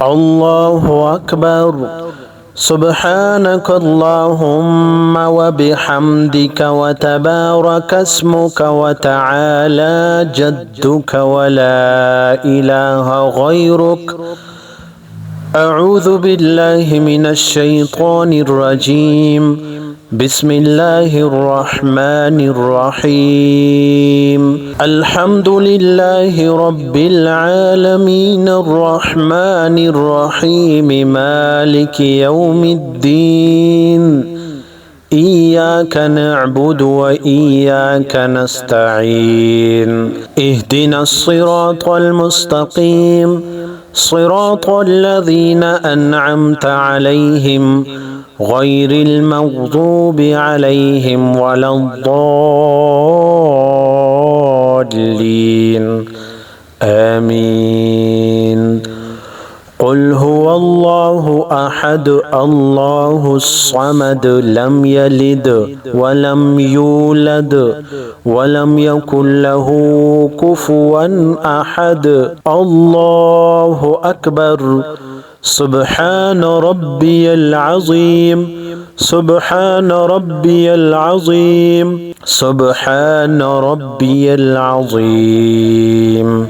الله أكبر. سبحانك اللهم وبحمدك وتبارك اسمك وتعالى جدك ولا إله غيرك. أعوذ بالله من الشيطان الرجيم. بسم الله الرحمن الرحيم. الحمد لله رب العالمين الرحمن الرحيم مالك يوم الدين. إياك نعبد وإياك نستعين. اهدنا الصراط المستقيم صراط الذين أنعمت عليهم غير المغضوب عليهم ولا الضالين. آمين. قل هو الله أحد الله الصمد لم يلد ولم يولد ولم يكن له كفوا أحد. الله أكبر. سبحان ربي العظيم. سبحان ربي العظيم. سبحان ربي العظيم.